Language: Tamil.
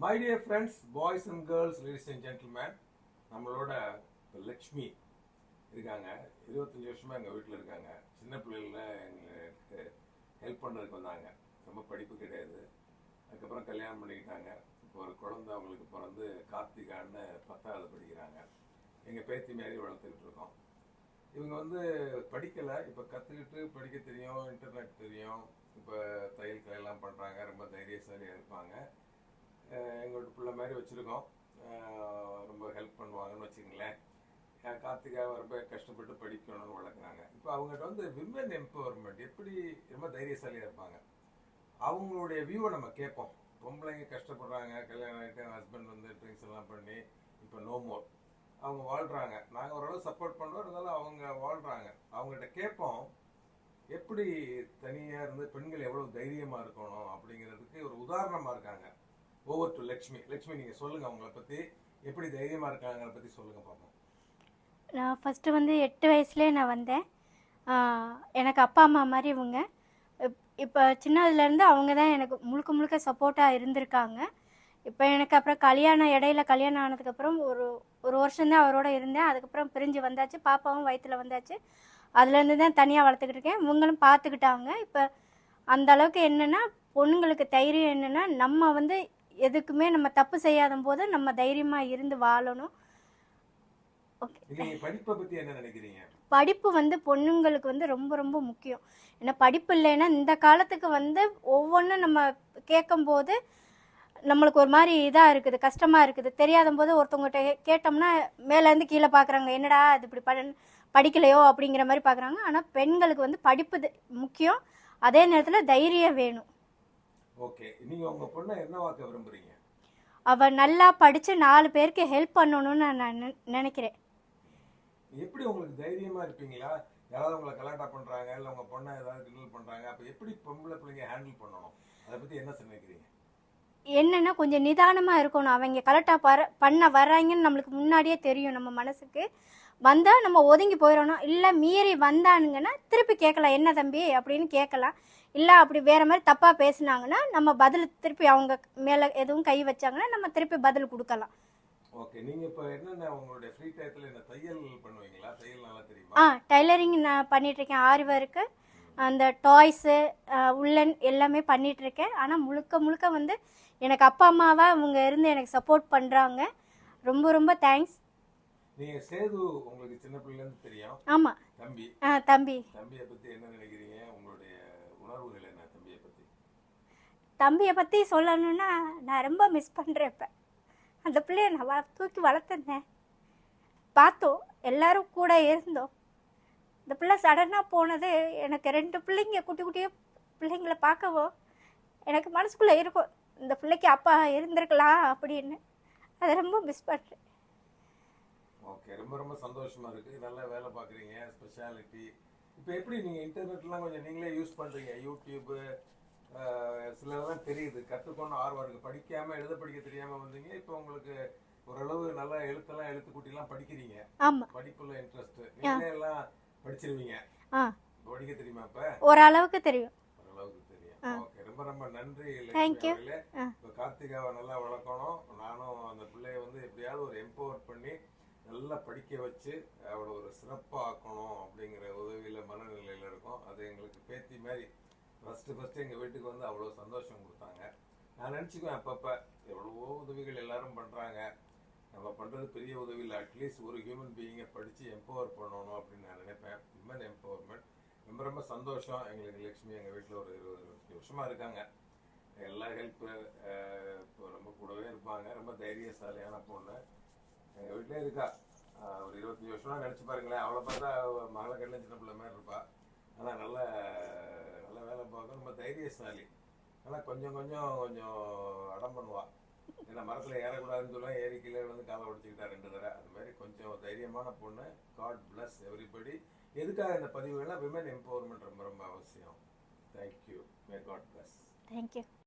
My dear friends, boys and girls, ladies and gentlemen, நம்மளோட லக்ஷ்மி இருக்காங்க. 25 வருஷமா எங்கள் வீட்டில் இருக்காங்க. சின்ன பிள்ளைகள எங்களுக்கு ஹெல்ப் பண்ணுறதுக்கு வந்தாங்க. ரொம்ப படிப்பு கிடையாது. அதுக்கப்புறம் கல்யாணம் பண்ணிக்கிட்டாங்க. இப்போ ஒரு குழந்தை அவங்களுக்கு பிறந்து கார்த்திகான்னு 10வது படிக்கிறாங்க. எங்கள் பேத்தி மாரி வளர்த்துக்கிட்டு இருக்கோம். இவங்க படிக்கலை, இப்போ கற்றுக்கிட்டு படிக்க தெரியும், இன்டர்நெட் தெரியும், இப்போ தையல் கலையெல்லாம் பண்ணுறாங்க. ரொம்ப தைரியசாலியாக இருப்பாங்க. எங்களோட பிள்ளை மாதிரி வச்சுருக்கோம். ரொம்ப ஹெல்ப் பண்ணுவாங்கன்னு வச்சுங்களேன். கார்த்திகாவை ரொம்ப கஷ்டப்பட்டு படிக்கணும்னு வளர்க்குறாங்க. இப்போ அவங்ககிட்ட விமன் எம்பவர்மெண்ட் எப்படி ரொம்ப தைரியசாலியாக இருப்பாங்க. அவங்களுடைய வியூவை நம்ம கேட்போம். பொம்பளைங்க கஷ்டப்படுறாங்க, கல்யாணம் ஆகிட்டு ஹஸ்பண்ட் ட்ரிங்க்ஸ் எல்லாம் பண்ணி இப்போ நோ மோர் அவங்க வாழ்கிறாங்க. நாங்கள் ஓரளவு சப்போர்ட் பண்ணுறோம், இருந்தாலும் அவங்க வாழ்கிறாங்க. அவங்ககிட்ட கேட்போம், எப்படி தனியாக இருந்து பெண்கள் எவ்வளோ தைரியமாக இருக்கணும் அப்படிங்கிறதுக்கு ஒரு உதாரணமாக இருக்காங்க. Over to Lakshmi. லக்ஷ்மி, நீங்கள் சொல்லுங்கள், அவங்கள பற்றி எப்படி தைரியமாக இருக்காங்கிறத பற்றி சொல்லுங்கள் பார்ப்போம். நான் ஃபஸ்ட்டு 8 வயசுலேயே நான் வந்தேன். எனக்கு அப்பா அம்மா மாதிரி இவங்க. இப்போ சின்னதுலேருந்து அவங்க தான் எனக்கு முழுக்க முழுக்க சப்போர்ட்டாக இருந்திருக்காங்க. இப்போ எனக்கு அப்புறம் இடையில கல்யாணம் ஆனதுக்கப்புறம் ஒரு வருஷம்தான் அவரோட இருந்தேன். அதுக்கப்புறம் பிரிஞ்சு வந்தாச்சு. பாப்பாவும் வயிற்றில் வந்தாச்சு. அதுலேருந்து தான் தனியாக வளர்த்துக்கிட்டு இருக்கேன். இவங்களும் பார்த்துக்கிட்டாங்க. இப்போ அந்த அளவுக்கு என்னென்னா, பொண்ணுங்களுக்கு தைரியம் என்னென்னா, நம்ம எதுக்குமே நம்ம தப்பு செய்யாத போது நம்ம தைரியமாக இருந்து வாழணும். படிப்பை பற்றி என்ன நினைக்கிறீங்க? படிப்பு பொண்ணுங்களுக்கு ரொம்ப ரொம்ப முக்கியம். ஏன்னா படிப்பு இல்லைன்னா இந்த காலத்துக்கு ஒவ்வொன்றும் நம்ம கேட்கும்போது நம்மளுக்கு ஒரு மாதிரி இதாக இருக்குது, கஷ்டமாக இருக்குது. தெரியாத போது ஒருத்தவங்ககிட்ட கேட்டோம்னா மேலேருந்து கீழே பார்க்குறாங்க, என்னடா அது இப்படி படிக்கலையோ அப்படிங்கிற மாதிரி பார்க்குறாங்க. ஆனால் பெண்களுக்கு படிப்பு முக்கியம், அதே நேரத்தில் தைரியம் வேணும். ஓகே, நீங்கள் உங்கள் பொண்ணை என்ன வாக்க விரும்புகிறீங்க? அவள் நல்லா படித்து 4 பேருக்கு ஹெல்ப் பண்ணணும்னு நான் நினைக்கிறேன். எப்படி உங்களுக்கு தைரியமா இருப்பீங்களா? யாராவது உங்களை கலாட்டா பண்றாங்க, இல்ல உங்க பொண்ணை ஏதாவது கிண்டல் பண்றாங்க, அப்ப எப்படி பொம்பளை பிள்ளைங்க ஹேண்டில் பண்ணணும்? அதை பத்தி என்ன நினைக்கிறீங்க? என்னன்னா கொஞ்சம் நிதானமா இருக்கணும். அவங்க கலாட்டா பண்ண வர்றாங்கன்னு நம்மளுக்கு முன்னாடியே தெரியும். நம்ம மனசுக்கு வந்தா நம்ம ஒதுங்கி போயிடணும். இல்லை மீறி வந்தானுங்கன்னா திருப்பி கேட்கலாம், என்ன தம்பி அப்படின்னு கேட்கலாம். இல்லை அப்படி வேற மாதிரி தப்பா பேசினாங்கன்னா நம்ம பதில் திருப்பி அவங்க மேல எதுவும் கை வச்சாங்கன்னா நம்ம திருப்பி பதில் கொடுக்கலாம். ஓகே, நீங்க இப்ப என்னென்ன உங்களுடைய ஃப்ரீ டைத்துல என்ன தையல் பண்ணுவீங்களா? தையல் நல்லா தெரியுமா? டைலரிங் நான் பண்ணிட்டு இருக்கேன். ஆரி ஒர்க்கு, அந்த டாய்ஸு, உள்ளன் எல்லாமே பண்ணிட்டு இருக்கேன். ஆனால் முழுக்க முழுக்க எனக்கு அப்பா அம்மாவா அவங்க இருந்து எனக்கு சப்போர்ட் பண்றாங்க. ரொம்ப ரொம்ப தேங்க்ஸ். நீங்க சேது உங்களுக்கு சின்ன பிள்ளைல இருந்து தெரியும். ஆமா. தம்பி. தம்பியை பத்தி என்ன நினைக்கிறீங்க? உங்களுடைய உணர்வுகள் என்ன தம்பியை பத்தி? தம்பியை பத்தி சொல்லணும்னா நான் ரொம்ப மிஸ் பண்றேன். இப்ப அந்த பிள்ளைய நான் தூக்கி வளர்த்தேன், பார்த்தோம், எல்லாரும் கூட இருந்தோம். இந்த பிள்ளை சடனாக போனது எனக்கு 2 பிள்ளைங்க குட்டி குட்டியே பிள்ளைங்களை பார்க்கவோ எனக்கு மனசுக்குள்ளே இருக்கும், இந்த பிள்ளைக்கு அப்பா இருந்திருக்கலாம் அப்படின்னு. அதை ரொம்ப மிஸ் பண்ணுறேன். ஓகே, ரொம்ப ரொம்ப சந்தோஷமா இருக்கு. நல்லா வேலை பார்க்குறீங்க, ஸ்பெஷாலிட்டி. இப்போ எப்படி நீங்கள் இன்டர்நெட்லாம் கொஞ்சம் நீங்களே யூஸ் பண்ணுறீங்க? யூடியூப்பு சிலதெல்லாம் தெரியுது, கற்றுக்கொண்டு ஆர்வம் இருக்குது. படிக்காமல் எழுத படிக்க தெரியாமல் வந்தீங்க, இப்போ உங்களுக்கு ஓரளவு நல்லா எழுத்து கூட்டிலாம் படிக்கிறீங்க. படிப்புல இன்ட்ரெஸ்ட். நீங்களே எல்லாம் படிச்சிருவீங்க. படிக்க தெரியுமா? இப்ப ஓரளவுக்கு தெரியும். ஓரளவுக்கு தெரியும். ஓகே, ரொம்ப ரொம்ப நன்றி. இப்போ கார்த்திகாவை நல்லா வளர்க்கணும். நானும் அந்த பிள்ளைய எப்படியாவது ஒரு எம்பவர் பண்ணி நல்லா படிக்க வச்சு அவளை ஒரு சிறப்பாக ஆக்கணும் அப்படிங்கிற உதவியில மனநிலையில் இருக்கும். அது எங்களுக்கு பேத்தி மாதிரி ஃபர்ஸ்ட் எங்கள் வீட்டுக்கு அவ்வளோ சந்தோஷம் கொடுத்தாங்க. நான் நினச்சிக்குவேன் அப்பப்போ எவ்வளவோ உதவிகள் எல்லாரும் பண்ணுறாங்க, நம்ம பண்ணுறது பெரிய உதவி இல்லை, அட்லீஸ்ட் ஒரு ஹியூமன் பீயிங்கை படித்து எம்பவர் பண்ணணும் அப்படின்னு நான் நினைப்பேன். விமன் எம்பவர்மெண்ட் ரொம்ப ரொம்ப சந்தோஷம். எங்களுக்கு லக்ஷ்மி எங்கள் வீட்டில் ஒரு 20 வருஷமாக இருக்காங்க. எல்லா ஹெல்ப்பு இப்போ ரொம்ப கூடவே இருப்பாங்க. ரொம்ப தைரியசாலியான பொண்ணு எங்கள் வீட்டிலே இருக்கா. ஒரு 25 வருஷமாக நினச்சி பாருங்களேன். அவளை பார்த்தா மகளை கண்ணு சின்ன பிள்ளை மாதிரி இருப்பா. ஆனால் நல்ல வேலை பார்க்க ரொம்ப தைரியசாலி. ஆனால் கொஞ்சம் அடம் பண்ணுவா. ஏன்னா மரத்தில் ஏறக்கூடாதுன்னு சொல்லுவேன், ஏறி கீழே காலை உடைச்சிக்கிட்டா 2 தடவை. அது மாதிரி கொஞ்சம் தைரியமான பொண்ணு. God bless everybody. எதுக்காக இந்த பதிவுகள்லாம் விமன் எம்பவர்மெண்ட் ரொம்ப ரொம்ப அவசியம். Thank you. May god bless. Thank you.